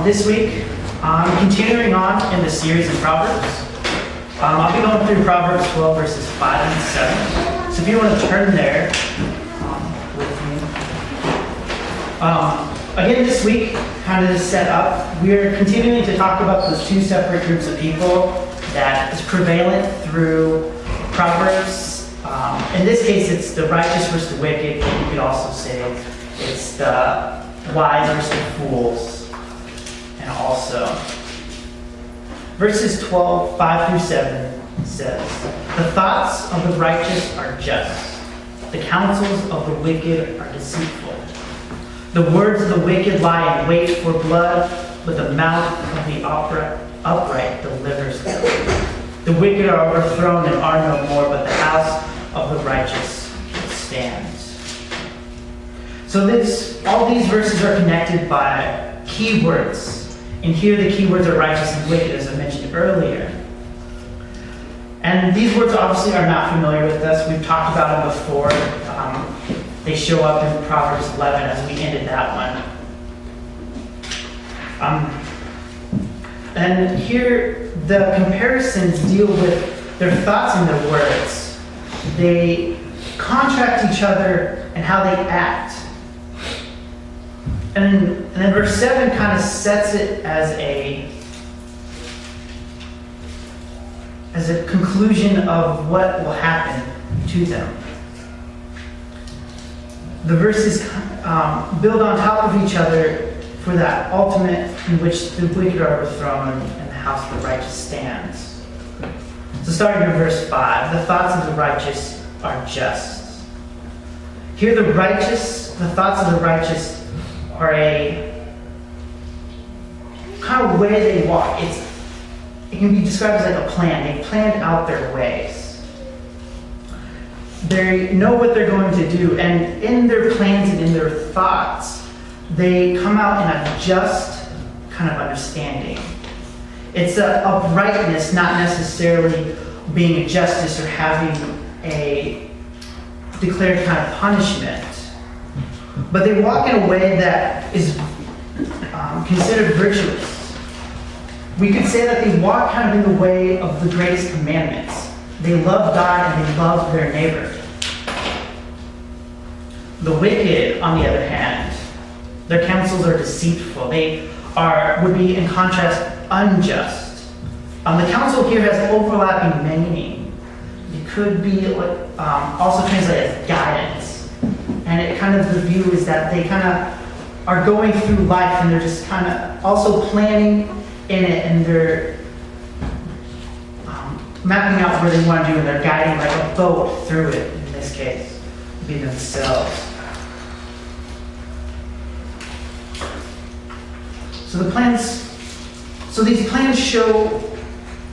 This week, I'm continuing on in the series in Proverbs. I'll be going through Proverbs 12, verses 5 and 7. So if you want to turn there with me. Again, this week, kind of to set up, we're continuing to talk about those two separate groups of people that is prevalent through Proverbs. In this case, it's the righteous versus the wicked, but you could also say it's the wise versus the fools. And also, verses 12, 5 through 7 says, "The thoughts of the righteous are just. The counsels of the wicked are deceitful. The words of the wicked lie in wait for blood, but the mouth of the upright delivers them. The wicked are overthrown and are no more, but the house of the righteous stands." So all these verses are connected by key words. And here the key words are righteous and wicked, as I mentioned earlier. And these words obviously are not familiar with us. We've talked about them before. They show up in Proverbs 11 as we ended that one. And here the comparisons deal with their thoughts and their words. They contrast each other and how they act. And then verse 7 kind of sets it as a conclusion of what will happen to them. The verses build on top of each other for that ultimate in which the wicked are overthrown and the house of the righteous stands. So starting in verse 5, "The thoughts of the righteous are just." Here the thoughts of the righteous are a kind of way they walk. It can be described as like a plan. They planned out their ways. They know what they're going to do, and in their plans and in their thoughts, they come out in a just kind of understanding. It's a uprightness, not necessarily being a justice or having a declared kind of punishment. But they walk in a way that is considered virtuous. We could say that they walk kind of in the way of the greatest commandments. They love God and they love their neighbor. The wicked, on the other hand, their counsels are deceitful. They would be, in contrast, unjust. The counsel here has overlapping meaning. It could be also translated as guidance. And it kind of, the view is that they kind of are going through life and they're just kind of also planning in it, and they're mapping out where they want to do, and they're guiding like a boat through it, in this case, be themselves. So these plans show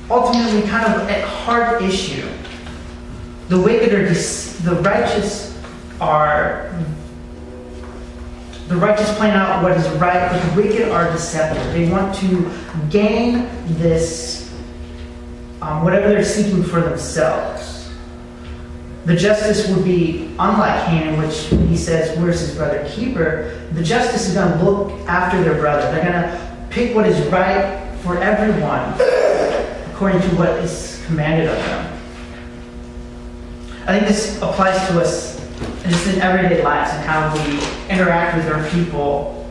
ultimately kind of a hard issue. The wicked are the righteous plan out what is right, but the wicked are deceptive. They want to gain this, whatever they're seeking for themselves. The justice would be unlike Cain, in which he says, "Where's his brother keeper?" The justice is going to look after their brother. They're going to pick what is right for everyone, according to what is commanded of them. I think this applies to us just in everyday lives and how we interact with our people.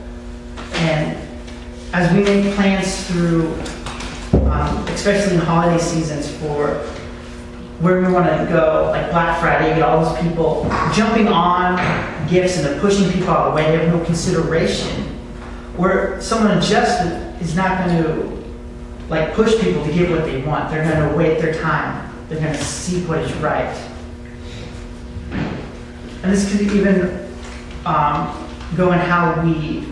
And as we make plans through, especially in holiday seasons, for where we want to go, like Black Friday, you get all those people jumping on gifts and they're pushing people out of the way. They have no consideration. Where someone just is not going to push people to get what they want. They're going to wait their time. They're going to seek what is right. And this could even go in how we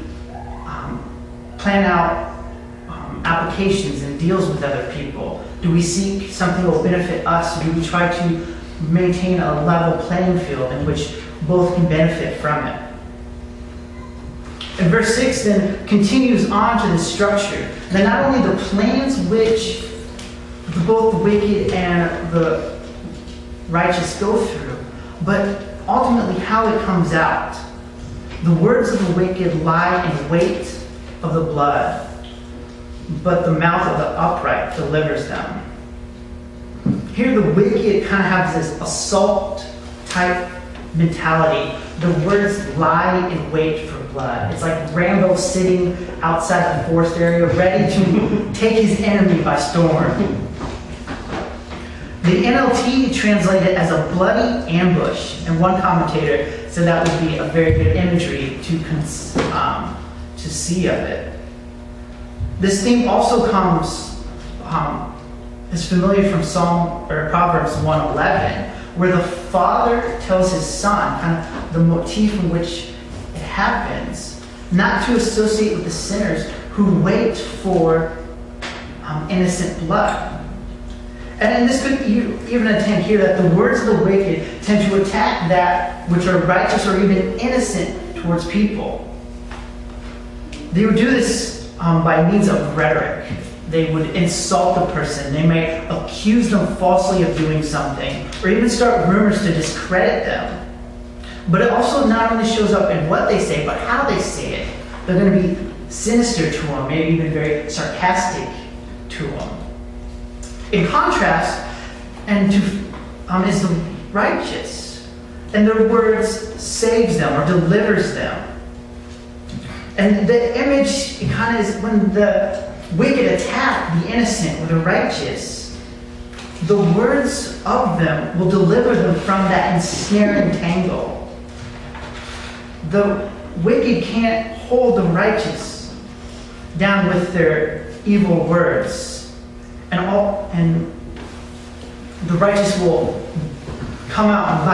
plan out applications and deals with other people. Do we seek something that will benefit us? Or do we try to maintain a level playing field in which both can benefit from it? And verse 6 then continues on to the structure. That not only the plans which both the wicked and the righteous go through, but ultimately how it comes out. The words of the wicked lie in wait of the blood, but the mouth of the upright delivers them. Here the wicked kind of have this assault type mentality. The words lie in wait for blood. It's like Rambo sitting outside the forest area ready to take his enemy by storm. The NLT translated as a bloody ambush, and one commentator said that would be a very good imagery to see of it. This theme also comes, is familiar from Proverbs 1:11, where the father tells his son, kind of the motif in which it happens, not to associate with the sinners who wait for innocent blood. And this could even attend here that the words of the wicked tend to attack that which are righteous or even innocent towards people. They would do this by means of rhetoric. They would insult the person. They may accuse them falsely of doing something, or even start rumors to discredit them. But it also not only shows up in what they say, but how they say it. They're going to be sinister to them, maybe even very sarcastic to them. In contrast, is the righteous, and their words saves them or delivers them. And the image, it kind of is when the wicked attack the innocent or the righteous, the words of them will deliver them from that ensnaring tangle. The wicked can't hold the righteous down with their evil words. And the righteous will come out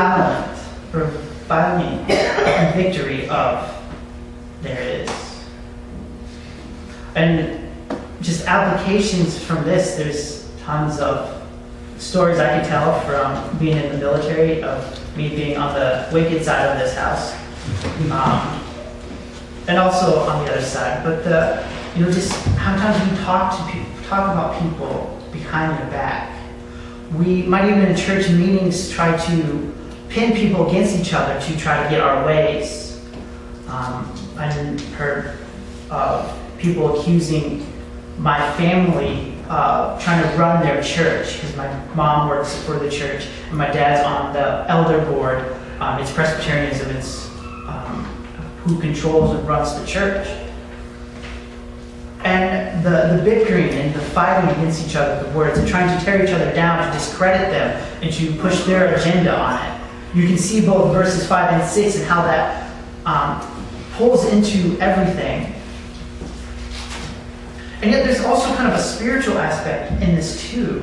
violent in victory of there it is. And just applications from this, there's tons of stories I can tell from being in the military, of me being on the wicked side of this house, and also on the other side. But just how times we talk about people behind their back. We might even in church meetings try to pin people against each other to try to get our ways. I've heard people accusing my family trying to run their church, because my mom works for the church and my dad's on the elder board. It's Presbyterianism. It's who controls and runs the church. And the bickering and the fighting against each other, the words, and trying to tear each other down and discredit them and to push their agenda on it. You can see both verses 5 and 6 and how that pulls into everything. And yet there's also kind of a spiritual aspect in this too.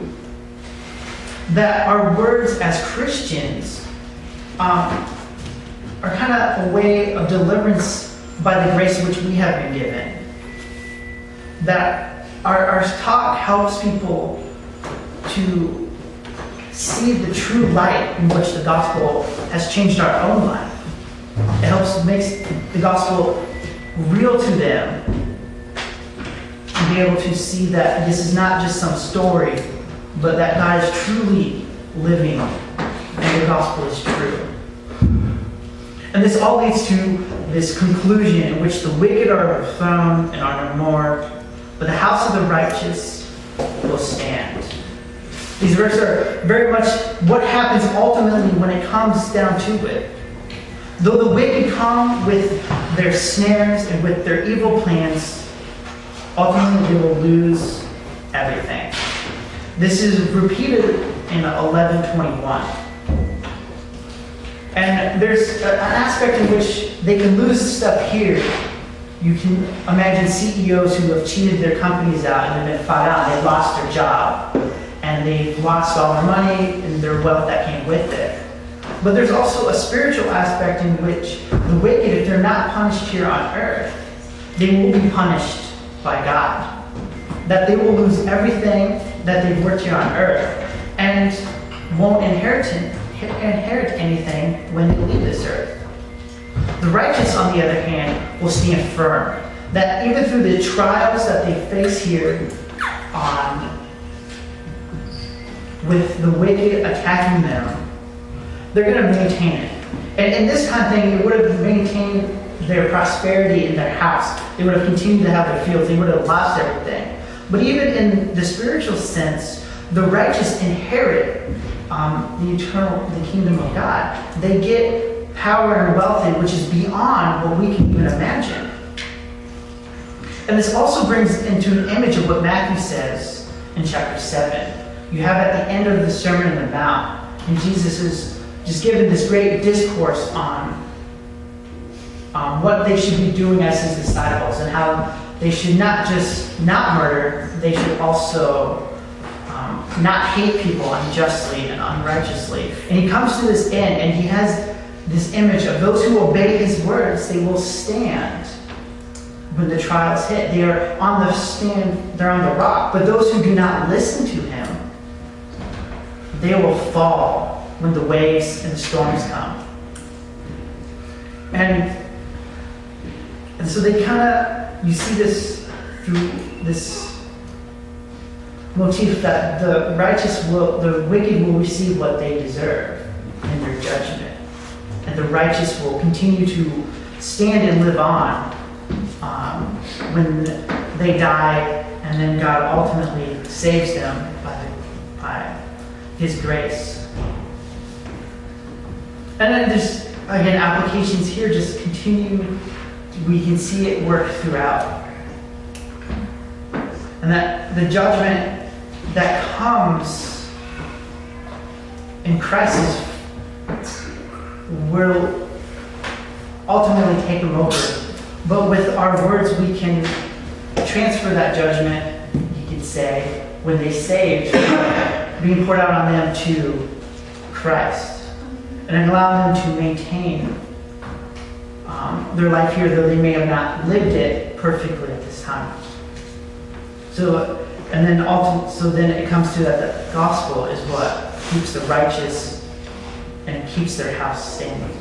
That our words as Christians are kind of a way of deliverance by the grace which we have been given. That our talk helps people to see the true light in which the gospel has changed our own life. It makes the gospel real to them, and be able to see that this is not just some story, but that God is truly living and the gospel is true. And this all leads to this conclusion in which the wicked are overthrown and are no more, but the house of the righteous will stand. These verses are very much what happens ultimately when it comes down to it. Though the wicked come with their snares and with their evil plans, ultimately they will lose everything. This is repeated in 11:21. And there's an aspect in which they can lose stuff here. You can imagine CEOs who have cheated their companies out and have been found out and they've lost their job. And they've lost all their money and their wealth that came with it. But there's also a spiritual aspect in which the wicked, if they're not punished here on earth, they will be punished by God. That they will lose everything that they've worked here on earth and won't inherit anything when they leave this earth. The righteous, on the other hand, will stand firm. That even through the trials that they face here with the wicked attacking them, they're going to maintain it. And in this kind of thing, it would have maintained their prosperity in their house. They would have continued to have their fields. They would have lost everything. But even in the spiritual sense, the righteous inherit the kingdom of God. They get power and wealth, which is beyond what we can even imagine. And this also brings into an image of what Matthew says in chapter 7. You have at the end of the Sermon on the Mount, and Jesus is just given this great discourse on what they should be doing as his disciples, and how they should not just not murder, they should also not hate people unjustly and unrighteously. And he comes to this end, and he has this image of those who obey his words, they will stand when the trials hit. They are on the stand, they're on the rock. But those who do not listen to him, they will fall when the waves and the storms come. And so they kind of, you see this through this motif that the wicked will receive what they deserve in their judgment. And the righteous will continue to stand and live on when they die, and then God ultimately saves them by his grace. And then there's, again, applications here just continue. We can see it work throughout. And that the judgment that comes in Christ will ultimately take them over. But with our words, we can transfer that judgment, you could say, when they saved, being poured out on them to Christ. And allow them to maintain their life here, though they may have not lived it perfectly at this time. So then it comes to that the gospel is what keeps the righteous and keeps their house standing.